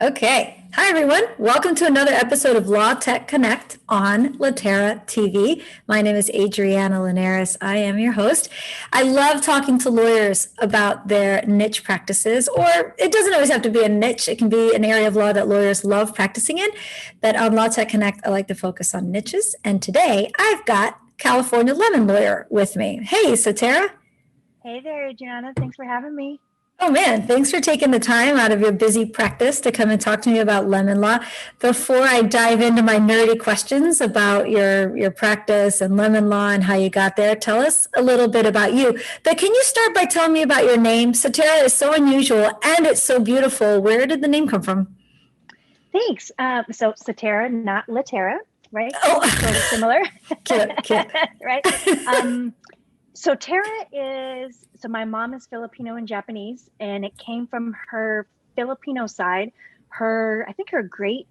Okay. Hi, everyone. Welcome to another episode of LawTech Connect on Litera TV. My name is Adriana Linares. I am your host. I love talking to lawyers about their niche practices, or it doesn't always have to be a niche. It can be an area of law that lawyers love practicing in. But on LawTech Connect, I like to focus on niches. And today I've got California lemon lawyer with me. Hey, Sotera. Hey there, Adriana. Thanks for having me. Oh man, thanks for taking the time out of your busy practice to come and talk to me about lemon law. Before I dive into my nerdy questions about your practice and lemon law and how you got there, tell us a little bit about you. But can you start by telling me about your name? Sotera is so unusual and it's so beautiful. Where did the name come from? Thanks. So Sotera, not Litera, right? Oh, sort of similar. Cute. Right. Sotera is, so my mom is Filipino and Japanese, and it came from her Filipino side. I think her great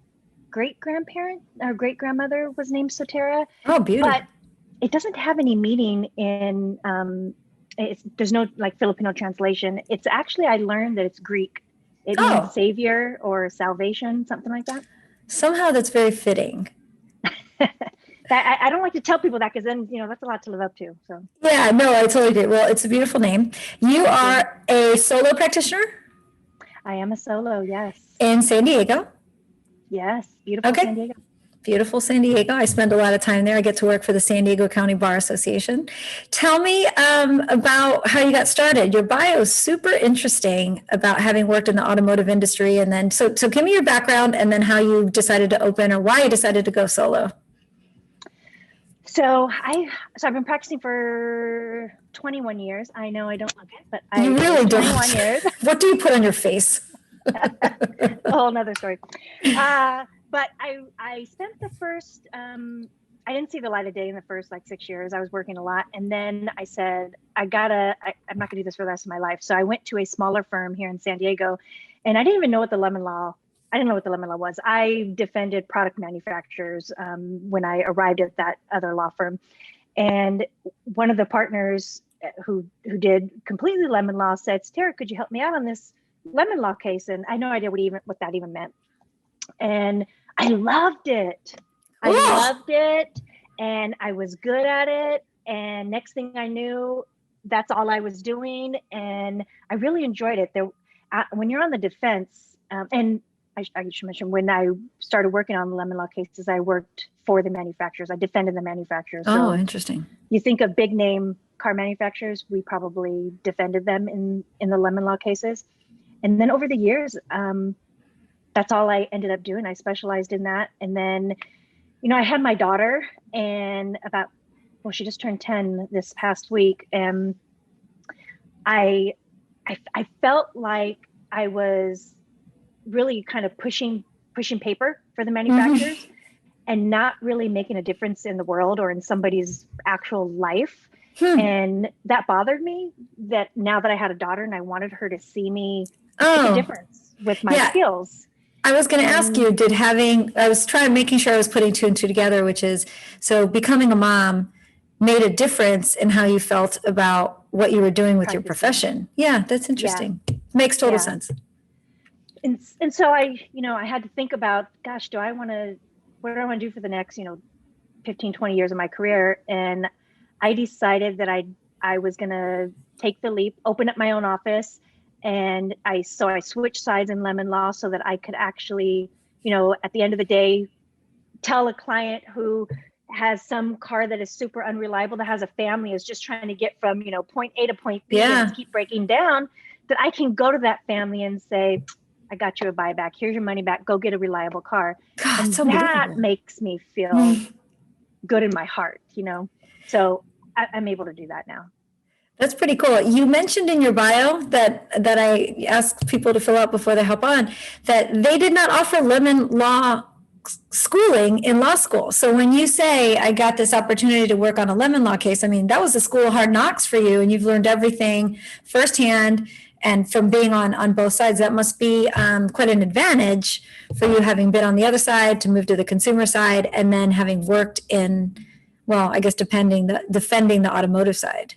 grandparent, or great grandmother was named Sotera. Oh, beautiful. But it doesn't have any meaning in, there's no like Filipino translation. It's actually, I learned that it's Greek. It means savior or salvation, something like that. Somehow that's very fitting. I don't like to tell people that because then, that's a lot to live up to. So yeah, no, I totally agree. Well, it's a beautiful name. You are a solo practitioner? I am a solo, yes. In San Diego? Yes, beautiful San Diego. Beautiful San Diego. I spend a lot of time there. I get to work for the San Diego County Bar Association. Tell me about how you got started. Your bio is super interesting about having worked in the automotive industry. And then, so give me your background and then how you decided to open or why you decided to go solo. So I've been practicing for 21 years. I know I don't look it, but you really don't. 21 years. What do you put on your face? A whole nother story. But I spent the first, I didn't see the light of day in the first 6 years. I was working a lot. And then I said, I'm not gonna do this for the rest of my life. So I went to a smaller firm here in San Diego, and I didn't even know what the lemon law was. I defended product manufacturers when I arrived at that other law firm. And one of the partners who did completely lemon law said, Sotera, could you help me out on this lemon law case? And I had no idea what that even meant. And I loved it. And I was good at it. And next thing I knew, that's all I was doing. And I really enjoyed it. When you're on the defense, and I should mention, when I started working on the lemon law cases, I worked for the manufacturers. I defended the manufacturers. Oh, interesting. You think of big name car manufacturers, we probably defended them in the lemon law cases. And then over the years, that's all I ended up doing. I specialized in that. And then, I had my daughter, and she just turned 10 this past week. And I felt like I was really kind of pushing paper for the manufacturers and not really making a difference in the world or in somebody's actual life. And that bothered me, that now that I had a daughter and I wanted her to see me make a difference with my skills. I was going to ask you, I was making sure I was putting two and two together, which is, so becoming a mom made a difference in how you felt about what you were doing with your profession. Yeah, that's interesting. Yeah. Makes total sense. And so I had to think about, gosh, what do I want to do for the next, 15, 20 years of my career? And I decided that I was going to take the leap, open up my own office. And I switched sides in lemon law so that I could actually, at the end of the day, tell a client who has some car that is super unreliable, that has a family, is just trying to get from, point A to point B and keep breaking down, that I can go to that family and say, I got you a buyback. Here's your money back. Go get a reliable car. God, and so that beautiful. Makes me feel good in my heart, So I'm able to do that now. That's pretty cool. You mentioned in your bio that I asked people to fill out before they hop on, that they did not offer lemon law schooling in law school. So when you say, I got this opportunity to work on a lemon law case, I mean, that was the school of hard knocks for you, and you've learned everything firsthand. And from being on both sides, that must be quite an advantage for you, having been on the other side to move to the consumer side, and then having worked in, well, I guess defending the automotive side.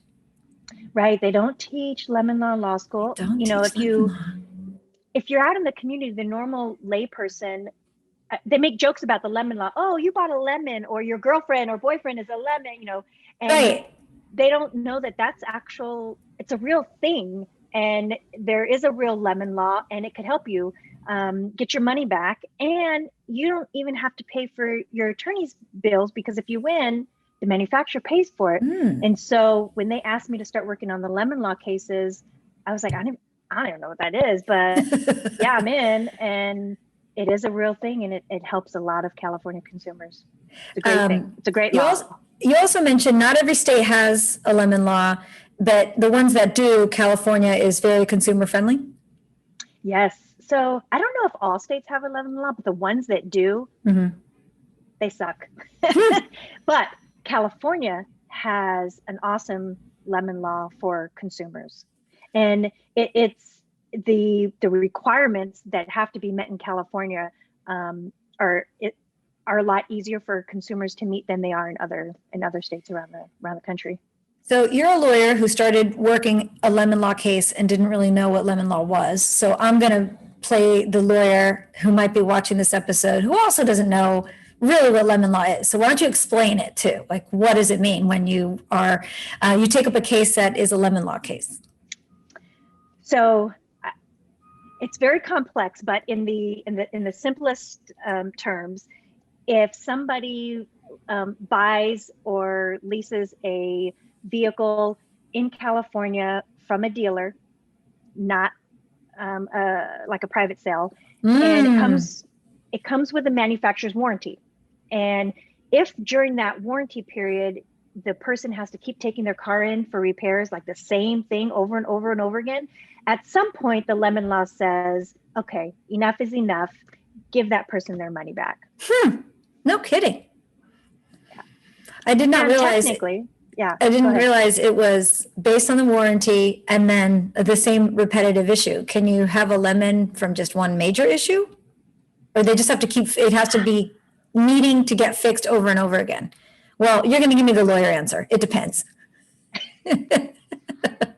Right. They don't teach lemon law in law school. If you if you're out in the community, the normal layperson, they make jokes about the lemon law. Oh, you bought a lemon, or your girlfriend or boyfriend is a lemon, you know, and Right. they don't know that it's a real thing. And there is a real lemon law, and it could help you get your money back. And you don't even have to pay for your attorney's bills, because if you win, the manufacturer pays for it. And so when they asked me to start working on the lemon law cases, I was like, I don't even know what that is, but yeah, I'm in. And it is a real thing, and it helps a lot of California consumers. It's a great thing. It's a great law. You also mentioned not every state has a lemon law, but the ones that do, California is very consumer friendly. Yes. So I don't know if all states have a lemon law, but the ones that do, they suck. But California has an awesome lemon law for consumers. And it's the requirements that have to be met in California are a lot easier for consumers to meet than they are in other states around the country. So you're a lawyer who started working a lemon law case and didn't really know what lemon law was. So I'm going to play the lawyer who might be watching this episode, who also doesn't know really what lemon law is. So why don't you explain it too? Like, what does it mean when you take up a case that is a lemon law case? So it's very complex, but in the simplest terms, if somebody buys or leases a vehicle in California from a dealer, not like a private sale, and it comes with a manufacturer's warranty. And if during that warranty period, the person has to keep taking their car in for repairs, like the same thing over and over and over again, at some point, the lemon law says, okay, enough is enough. Give that person their money back. No kidding. Yeah. I did not realize. Technically, yeah. I didn't realize it was based on the warranty and then the same repetitive issue. Can you have a lemon from just one major issue? Or they just have to it has to be needing to get fixed over and over again? Well, you're going to give me the lawyer answer. It depends.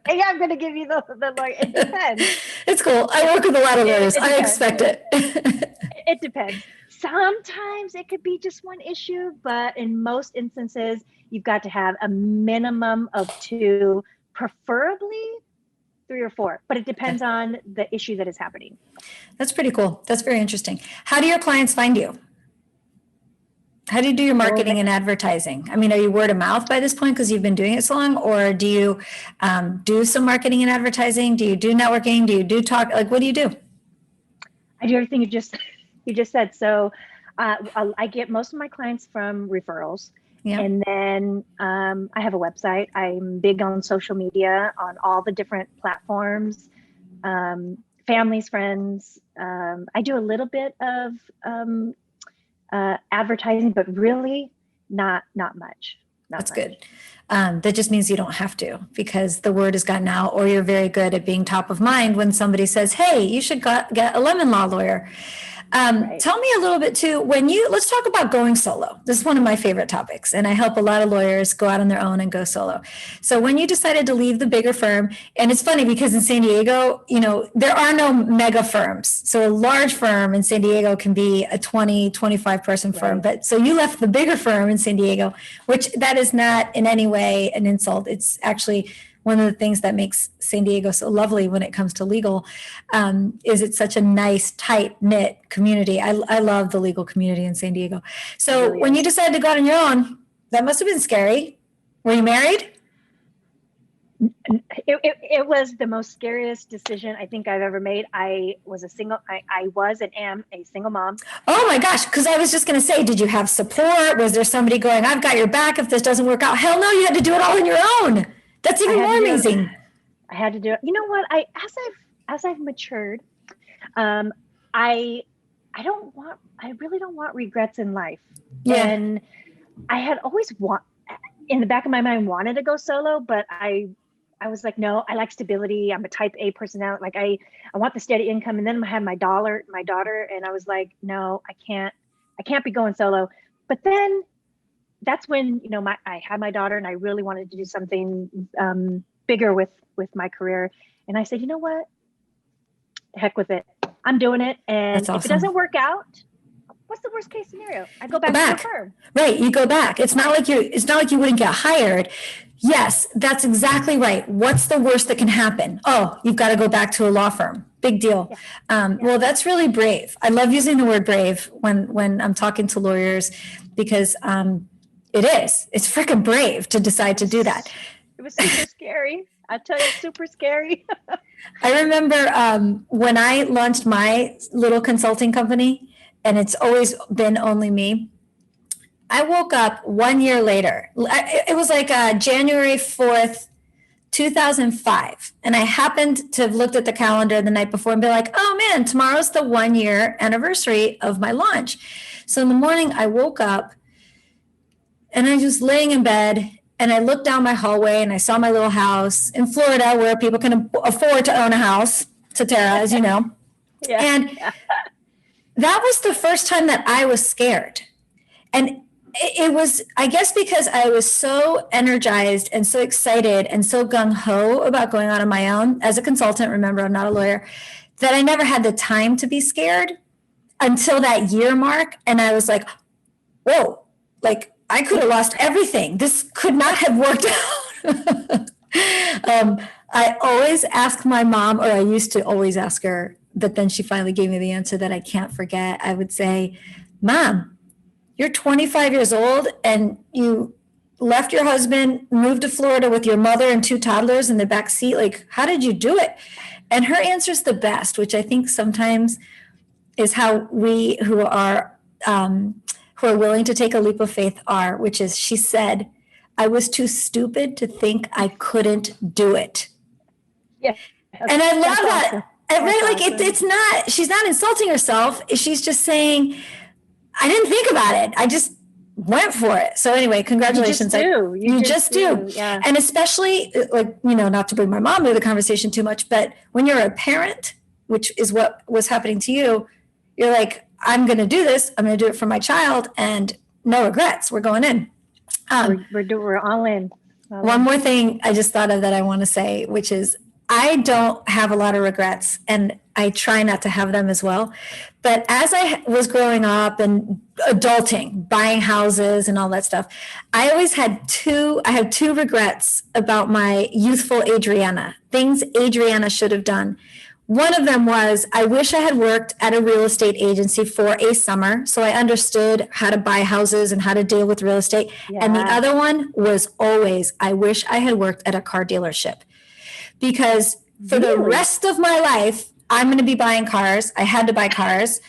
Yeah, I'm going to give you the lawyer. It depends. It's cool. I work with a lot of lawyers. I expect it. It depends. Sometimes it could be just one issue, but in most instances, you've got to have a minimum of 2, preferably 3 or 4, but it depends on the issue that is happening. That's pretty cool. That's very interesting. How do your clients find you? How do you do your marketing and advertising? I mean, are you word of mouth by this point because you've been doing it so long, or do you do some marketing and advertising? Do you do networking? Do you do talk? Like, what do you do? I do everything you just said. So I get most of my clients from referrals. Yeah. And then I have a website. I'm big on social media, on all the different platforms, families, friends. I do a little bit of advertising, but really not much. That's good. That just means you don't have to, because the word has gotten out, or you're very good at being top of mind when somebody says, hey, you should get a lemon law lawyer. Right. Tell me a little bit too, let's talk about going solo. This is one of my favorite topics, and I help a lot of lawyers go out on their own and go solo. So when you decided to leave the bigger firm, and it's funny because in San Diego, there are no mega firms. So a large firm in San Diego can be a 20, 25 person firm. Right. But so you left the bigger firm in San Diego, which that is not in any way an insult. It's actually one of the things that makes San Diego so lovely when it comes to legal, is it's such a nice, tight-knit community. I love the legal community in San Diego. So when you decided to go out on your own, that must have been scary. Were you married? It was the most scariest decision I think I've ever made. I was and am a single mom. Oh my gosh, because I was just going to say, did you have support? Was there somebody going, I've got your back if this doesn't work out? Hell no, you had to do it all on your own. That's even more amazing. I had to do it. You know what? As I've matured, I really don't want regrets in life. Yeah. And I had always in the back of my mind wanted to go solo, but I was like, no, I like stability. I'm a type A personality. Like I want the steady income. And then I had my daughter, and I was like, no, I can't be going solo. But then that's when, I had my daughter, and I really wanted to do something bigger with my career. And I said, you know what? Heck with it. I'm doing it. And That's awesome. if it doesn't work out, what's the worst case scenario? I go back to the firm. Right. You go back. It's not like you wouldn't get hired. Yes, that's exactly right. What's the worst that can happen? Oh, you've got to go back to a law firm. Big deal. Yeah. Well, that's really brave. I love using the word brave when I'm talking to lawyers because it's freaking brave to decide to do that. It was super scary. I tell you, super scary. I remember when I launched my little consulting company, and it's always been only me. I woke up 1 year later. It was like January 4th, 2005. And I happened to have looked at the calendar the night before and be like, oh man, tomorrow's the 1 year anniversary of my launch. So in the morning, I woke up and I was laying in bed and I looked down my hallway and I saw my little house in Florida where people can afford to own a house, Sotera, as you know. Yeah. And that was the first time that I was scared. And it was, I guess, because I was so energized and so excited and so gung-ho about going out on my own as a consultant. Remember, I'm not a lawyer, that I never had the time to be scared until that year mark. And I was like, whoa, like I could have lost everything. This could not have worked out. I always ask my mom, or I used to always ask her, but then she finally gave me the answer that I can't forget. I would say, Mom, you're 25 years old and you left your husband, moved to Florida with your mother and 2 toddlers in the back seat. Like, how did you do it? And her answer is the best, which I think sometimes is how we who are willing to take a leap of faith are, which is, she said, I was too stupid to think I couldn't do it. Yeah. And I love that. Awesome. Right? Like it's not, she's not insulting herself. She's just saying, I didn't think about it. I just went for it. So anyway, congratulations. You just do. Yeah. And especially like, not to bring my mom into the conversation too much, but when you're a parent, which is what was happening to you, you're like, I'm going to do this. I'm going to do it for my child and no regrets. We're going in. We're all in. One more thing I just thought of that I want to say, which is I don't have a lot of regrets and I try not to have them as well. But as I was growing up and adulting, buying houses and all that stuff, I always had two regrets about my youthful Adriana, things Adriana should have done. One of them was, I wish I had worked at a real estate agency for a summer so I understood how to buy houses and how to deal with real estate. Yeah. And the other one was always, I wish I had worked at a car dealership. Because for the rest of my life, I'm going to be buying cars. I had to buy cars.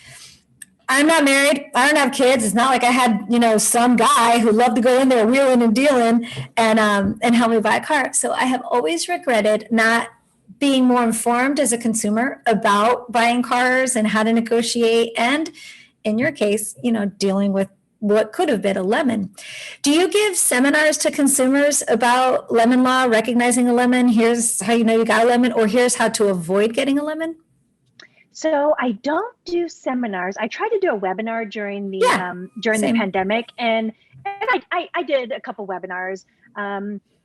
I'm not married. I don't have kids. It's not like I had, some guy who loved to go in there wheeling and dealing and help me buy a car. So I have always regretted not being more informed as a consumer about buying cars and how to negotiate. And in your case, dealing with what could have been a lemon. Do you give seminars to consumers about lemon law, recognizing a lemon? Here's how you know you got a lemon, or here's how to avoid getting a lemon? So I don't do seminars. I tried to do a webinar during the the pandemic, and I did a couple webinars.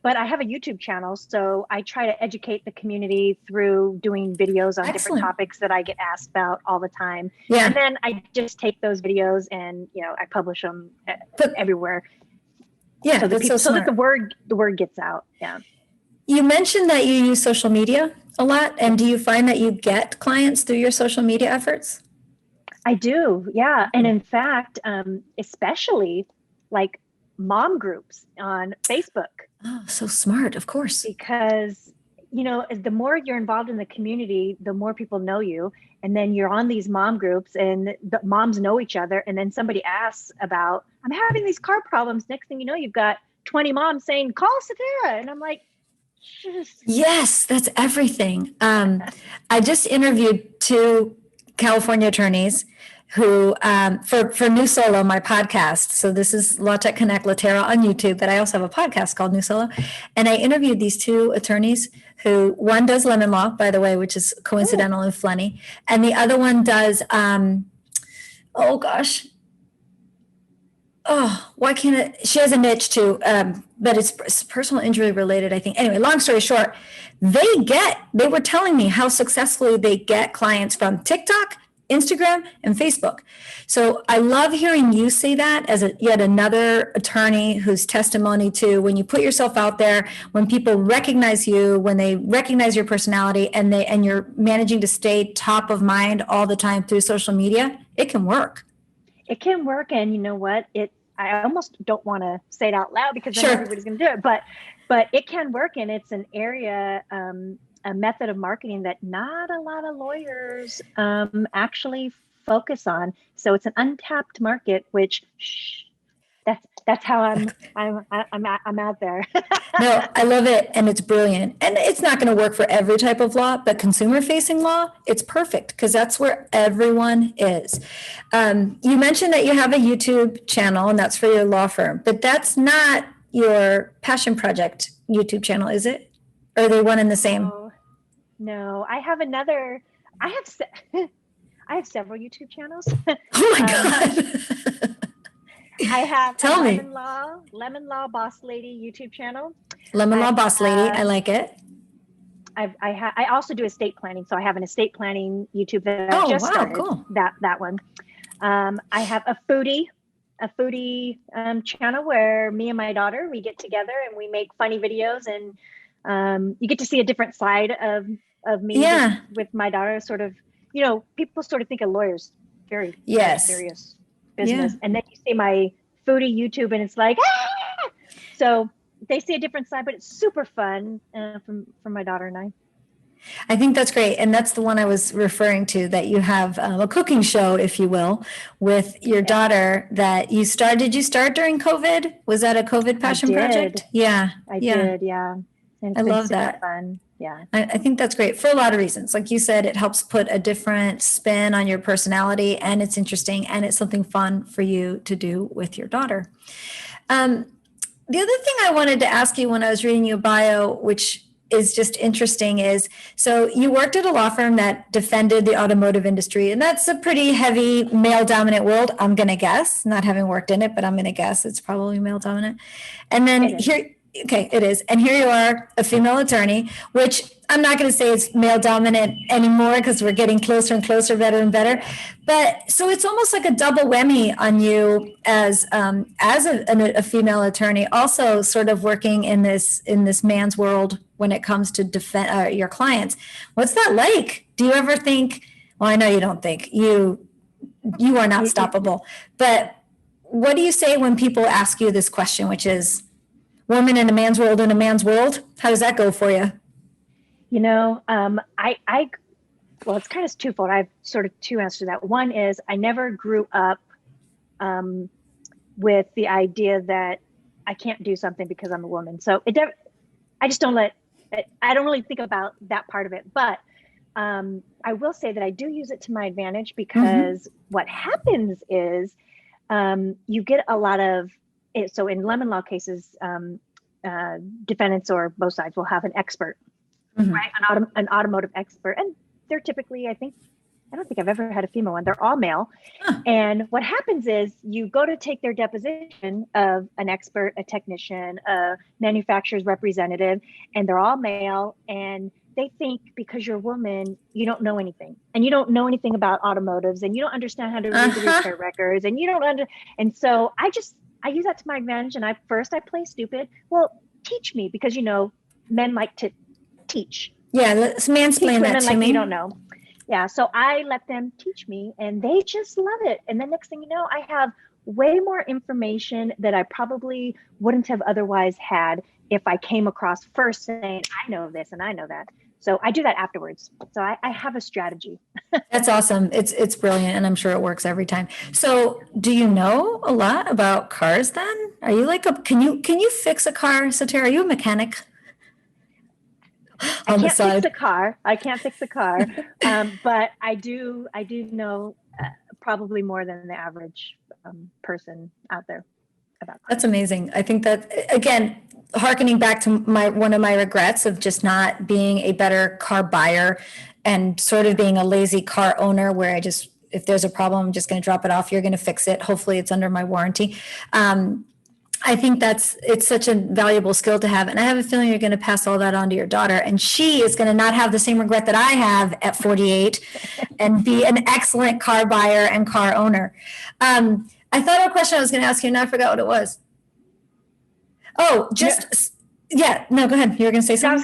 But I have a YouTube channel, so I try to educate the community through doing videos on different topics that I get asked about all the time. Yeah. And then I just take those videos and, I publish them everywhere. Yeah. So that the word gets out. Yeah. You mentioned that you use social media a lot. And do you find that you get clients through your social media efforts? I do. Yeah. And in fact, especially like mom groups on Facebook. Oh, so smart, of course. Because, the more you're involved in the community, the more people know you. And then you're on these mom groups and the moms know each other. And then somebody asks about, I'm having these car problems. Next thing you know, you've got 20 moms saying, call Sotera. And I'm like, yes, that's everything. I just interviewed 2 California attorneys who, for New Solo, my podcast. So this is LawTech Connect Litera on YouTube, but I also have a podcast called New Solo. And I interviewed these 2 attorneys who, one does lemon law, by the way, which is coincidental and funny. And the other one does, why can't it? She has a niche too, but it's personal injury related, I think. Anyway, long story short, they were telling me how successfully they get clients from TikTok, Instagram and Facebook. So I love hearing you say that as yet another attorney whose testimony to when you put yourself out there, when people recognize you, when they recognize your personality, and you're managing to stay top of mind all the time through social media, it can work. It can work. And you know what? I almost don't want to say it out loud because then Sure. everybody's going to do it, but it can work. And it's an area, a method of marketing that not a lot of lawyers actually focus on. So it's an untapped market, which that's how I'm out there. No, I love it, and it's brilliant. And it's not going to work for every type of law, but consumer-facing law, it's perfect because that's where everyone is. You mentioned that you have a YouTube channel, and that's for your law firm, but that's not your passion project YouTube channel, is it? Or are they one and the same? No, I have another. I have several YouTube channels. Oh my God. I have Tell me. Lemon Law Boss Lady YouTube channel. Lemon Law Boss Lady, I like it. I also do estate planning, so I have an estate planning YouTube that I just started. Cool. That one. I have a foodie channel where me and my daughter, we get together and we make funny videos, and you get to see a different side of me with my daughter. Sort of, people sort of think of lawyers very serious business, and then you see my foodie YouTube, and it's like, ah! So they see a different side, but it's super fun from my daughter and I. I think that's great. And that's the one I was referring to, that you have a cooking show, if you will, with your daughter that you started. Did you start during COVID? Was that a COVID passion project? Yeah. I did. Yeah. And I love that. Fun. Yeah. I think that's great for a lot of reasons. Like you said, it helps put a different spin on your personality, and it's interesting, and it's something fun for you to do with your daughter. The other thing I wanted to ask you when I was reading your bio, which is just interesting, is so you worked at a law firm that defended the automotive industry, and that's a pretty heavy male dominant world, I'm going to guess, not having worked in it, but I'm going to guess it's probably male dominant. And then it is. And here you are, a female attorney, which I'm not going to say it's male dominant anymore because we're getting closer and closer, better and better. But so it's almost like a double whammy on you as a female attorney, also sort of working in this man's world when it comes to defend your clients. What's that like? Do you ever think? Well, I know you don't think you are not stoppable. But what do you say when people ask you this question, which is, woman in a man's world in a man's world? How does that go for you? Well, it's kind of twofold. I have sort of two answers to that. One is I never grew up with the idea that I can't do something because I'm a woman. So I just don't I don't really think about that part of it. But I will say that I do use it to my advantage because what happens is you get a lot of, so in lemon law cases, defendants or both sides will have an expert, right? An automotive expert. And they're typically, I don't think I've ever had a female one. They're all male. And what happens is you go to take their deposition of an expert, a technician, a manufacturer's representative, and they're all male. And they think because you're a woman, you don't know anything, and you don't know anything about automotives, and you don't understand how to read the repair records, and you don't and so I use that to my advantage. And I play stupid. Well, teach me, because men like to teach. Yeah, let's mansplain that to me. You don't know. Yeah, so I let them teach me, and they just love it. And then next thing you know, I have way more information that I probably wouldn't have otherwise had if I came across first saying, I know this and I know that. So I do that afterwards. So I have a strategy. That's awesome. It's brilliant, and I'm sure it works every time. So do you know a lot about cars then? Are you like can you fix a car, Sotera? Are you a mechanic? I can't fix the car, but I do know probably more than the average person out there about cars. That's amazing. I think that, again, hearkening back to one of my regrets of just not being a better car buyer and sort of being a lazy car owner, where if there's a problem, I'm just going to drop it off. You're going to fix it. Hopefully it's under my warranty. I think it's such a valuable skill to have. And I have a feeling you're going to pass all that on to your daughter. And she is going to not have the same regret that I have at 48 and be an excellent car buyer and car owner. I thought a question I was going to ask you, and I forgot what it was. Oh, yeah, no, go ahead. You were going to say something? I was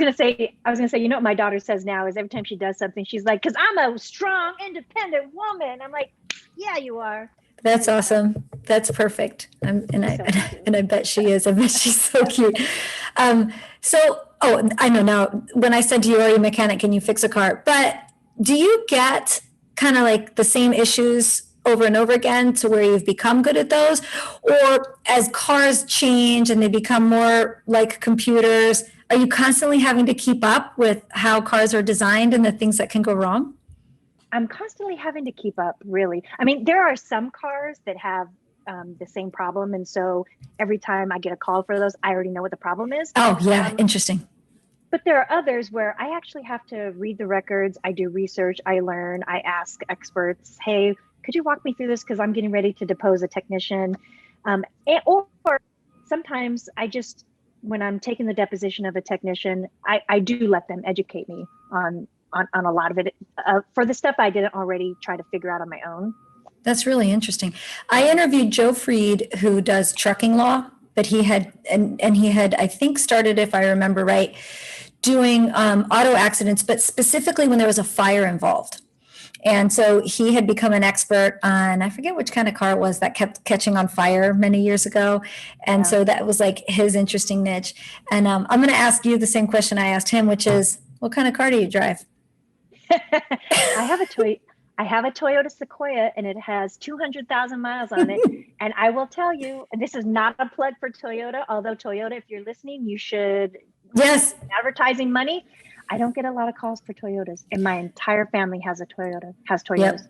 going to say, you know what my daughter says now is every time she does something, she's like, because I'm a strong, independent woman. I'm like, yeah, you are. That's awesome. That's perfect. And I bet she is. I bet she's so cute. I know now, when I said to you, are you a mechanic, can you fix a car? But do you get kind of like the same issues over and over again to where you've become good at those? Or as cars change and they become more like computers, are you constantly having to keep up with how cars are designed and the things that can go wrong? I'm constantly having to keep up, really. I mean, there are some cars that have the same problem. And so every time I get a call for those, I already know what the problem is. Oh, yeah. Interesting. But there are others where I actually have to read the records. I do research. I learn. I ask experts, hey, could you walk me through this? Because I'm getting ready to depose a technician. Or sometimes when I'm taking the deposition of a technician, I do let them educate me on a lot of it. For the stuff I didn't already try to figure out on my own. That's really interesting. I interviewed Joe Freed, who does trucking law, but he had, I think started, if I remember right, doing auto accidents, but specifically when there was a fire involved. And so he had become an expert on, I forget which kind of car it was that kept catching on fire many years ago. And so that was like his interesting niche. And I'm going to ask you the same question I asked him, which is, what kind of car do you drive? I have a Toyota Sequoia, and it has 200,000 miles on it. And I will tell you, and this is not a plug for Toyota, although Toyota, if you're listening, you should. Yes. Advertising money. I don't get a lot of calls for Toyotas, and my entire family has Toyotas. Yep.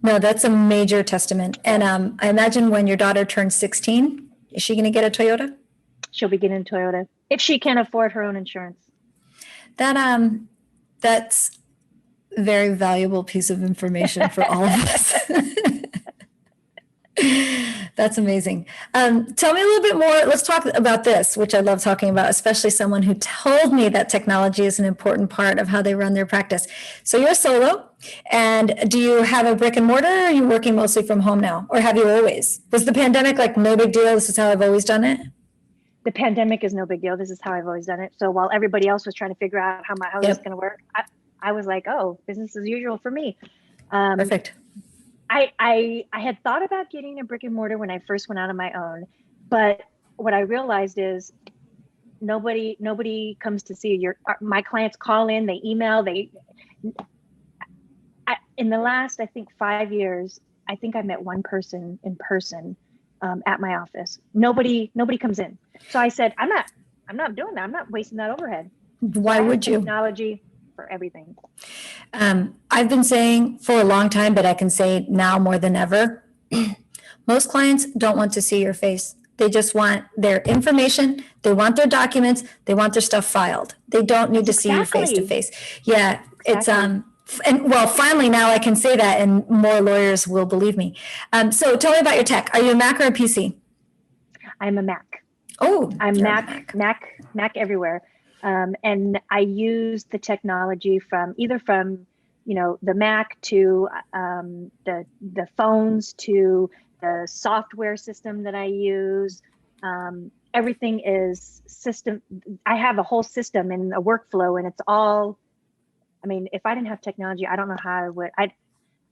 No, that's a major testament. And I imagine when your daughter turns 16, is she going to get a Toyota? She'll be getting a Toyota if she can afford her own insurance. That's a very valuable piece of information for all of us. That's amazing. Tell me a little bit more. Let's talk about this, which I love talking about, especially someone who told me that technology is an important part of how they run their practice. So you're solo, and do you have a brick and mortar, or are you working mostly from home now? Or have you always? Was the pandemic like no big deal? This is how I've always done it? The pandemic is no big deal. This is how I've always done it. So while everybody else was trying to figure out how my house is going to work, I was like, oh, business as usual for me. Perfect. I had thought about getting a brick and mortar when I first went out on my own, but what I realized is nobody comes to see my clients call in, they email, in the last, I think 5 years, I think I met one person in person at my office. Nobody comes in. So I said, I'm not doing that. I'm not wasting that overhead. Why would you? Technology for everything. I've been saying for a long time, but I can say now more than ever, most clients don't want to see your face. They just want their information. They want their documents. They want their stuff filed. They don't need to see you face to face. Yeah, exactly. Finally now I can say that, and more lawyers will believe me. So tell me about your tech. Are you a Mac or a PC? I'm a Mac. Oh, I'm Mac everywhere. And I use the technology from the Mac to the phones to the software system that I use. Everything is system. I have a whole system and a workflow, and it's all. I mean, if I didn't have technology, I don't know how I would. I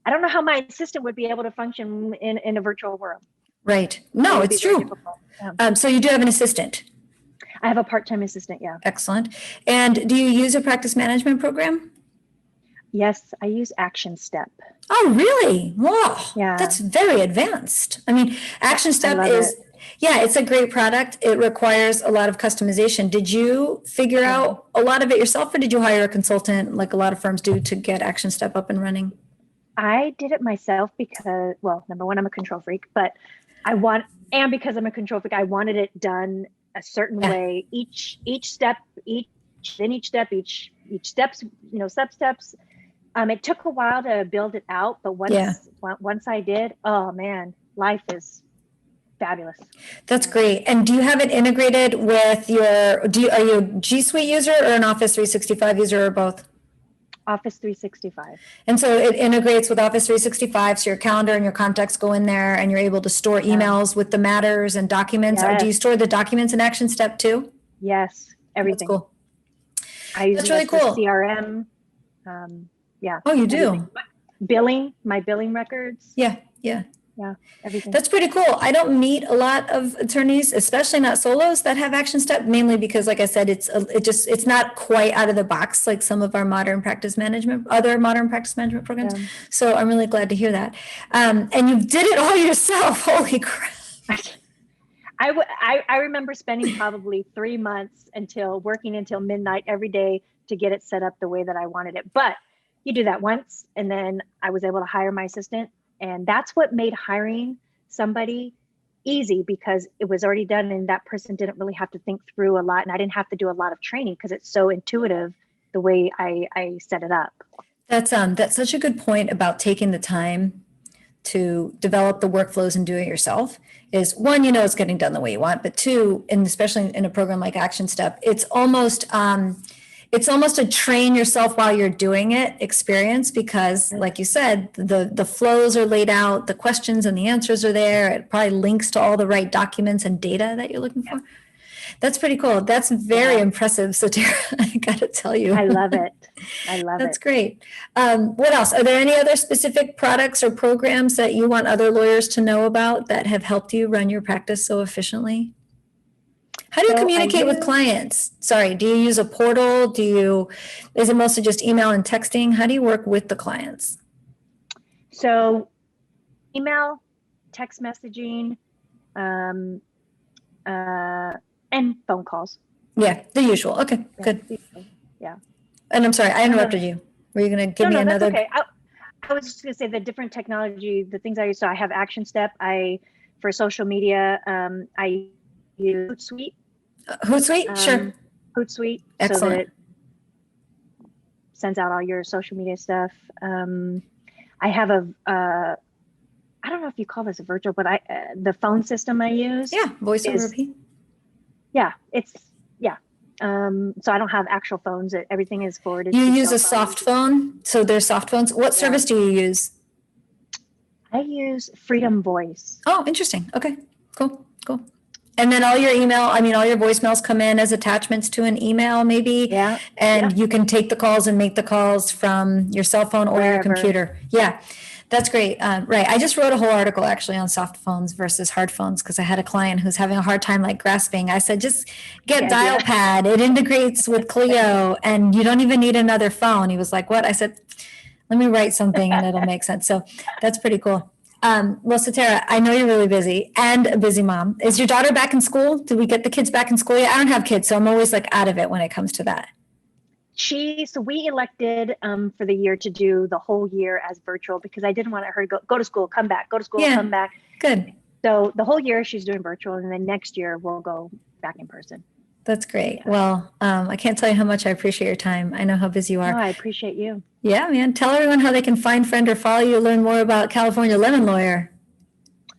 don't know how my assistant would be able to function in a virtual world. Right. No, it's true. Yeah. So you do have an assistant. I have a part-time assistant, yeah. Excellent. And do you use a practice management program? Yes, I use ActionStep. Oh, really? Wow. Yeah. That's very advanced. I mean, ActionStep it's a great product. It requires a lot of customization. Did you figure out a lot of it yourself, or did you hire a consultant like a lot of firms do to get ActionStep up and running? I did it myself because, well, number one, I'm a control freak, but because I'm a control freak, I wanted it done a certain way. Each step's, sub-steps. It took a while to build it out, but once I did, oh man, life is fabulous. That's great. And do you have it integrated with are you a G Suite user or an Office 365 user or both? Office 365. And so it integrates with Office 365, so your calendar and your contacts go in there and you're able to store emails with the matters and documents. Or do you store the documents in ActionStep too? Yes, everything. That's cool. I use That's it really as cool. the CRM. Yeah. Oh, you do? Billing, my billing records. Yeah. Yeah, everything. That's pretty cool. I don't meet a lot of attorneys, especially not solos, that have ActionStep, mainly because, like I said, it's not quite out of the box like some of our other modern practice management programs. Yeah. So I'm really glad to hear that. And you did it all yourself. Holy crap. I remember spending probably 3 months working until midnight every day to get it set up the way that I wanted it. But you do that once, and then I was able to hire my assistant. And that's what made hiring somebody easy, because it was already done and that person didn't really have to think through a lot. And I didn't have to do a lot of training because it's so intuitive the way I set it up. That's such a good point about taking the time to develop the workflows and do it yourself. Is one, it's getting done the way you want, but two, and especially in a program like ActionStep, it's almost a train yourself while you're doing it experience, because like you said, the flows are laid out, the questions and the answers are there. It probably links to all the right documents and data that you're looking for. That's pretty cool. That's very impressive, Sotera. I got to tell you. I love it. That's great. What else? Are there any other specific products or programs that you want other lawyers to know about that have helped you run your practice so efficiently? How do you communicate with clients? Sorry, do you use a portal? Is it mostly just email and texting? How do you work with the clients? So email, text messaging, and phone calls. Yeah, the usual. Okay, good. Yeah. And I'm sorry, I interrupted you. Were you going to give me another? That's okay. I was just going to say the different technology, the things I use. So I have ActionStep. For social media, I use Hootsuite. Hootsuite, sure. Hootsuite. Excellent. So that it sends out all your social media stuff. I have I don't know if you call this a virtual, but the phone system I use. Yeah, voice over repeat. Yeah, so I don't have actual phones. Everything is forwarded. You use a soft phone? So there's soft phones. What service do you use? I use Freedom Voice. Oh, interesting. Okay, cool. And then all your voicemails come in as attachments to an email maybe. Yeah. And you can take the calls and make the calls from your cell phone or your computer. Yeah, that's great. Right. I just wrote a whole article actually on soft phones versus hard phones because I had a client who's having a hard time grasping. I said, just get Dialpad. It integrates with Clio and you don't even need another phone. He was like, what? I said, let me write something and it'll make sense. So that's pretty cool. Well, Sotera, I know you're really busy and a busy mom. Is your daughter back in school? Did we get the kids back in school yet? I don't have kids, so I'm always out of it when it comes to that. So we elected for the year to do the whole year as virtual because I didn't want her to go to school, come back, go to school, come back. Good. So the whole year she's doing virtual, and then next year we'll go back in person. That's great. Well, I can't tell you how much I appreciate your time. I know how busy you are. No, I appreciate you. Yeah, man. Tell everyone how they can find, friend, or follow you, learn more about California Lemon Lawyer.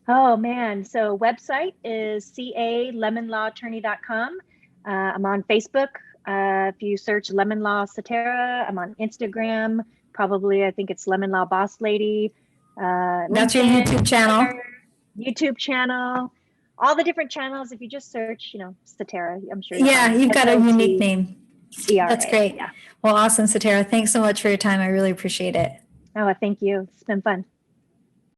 Oh, man. So website is calemonlawattorney.com. I'm on Facebook. If you search Lemon Law Sotera, I'm on Instagram. Probably, I think it's Lemon Law Boss Lady. That's your YouTube channel. YouTube channel. All the different channels. If you just search, Sotera, I'm sure. Yeah, you've got a unique name. SOTERA. That's great. Yeah. Well, awesome, Sotera. Thanks so much for your time. I really appreciate it. Oh, thank you. It's been fun.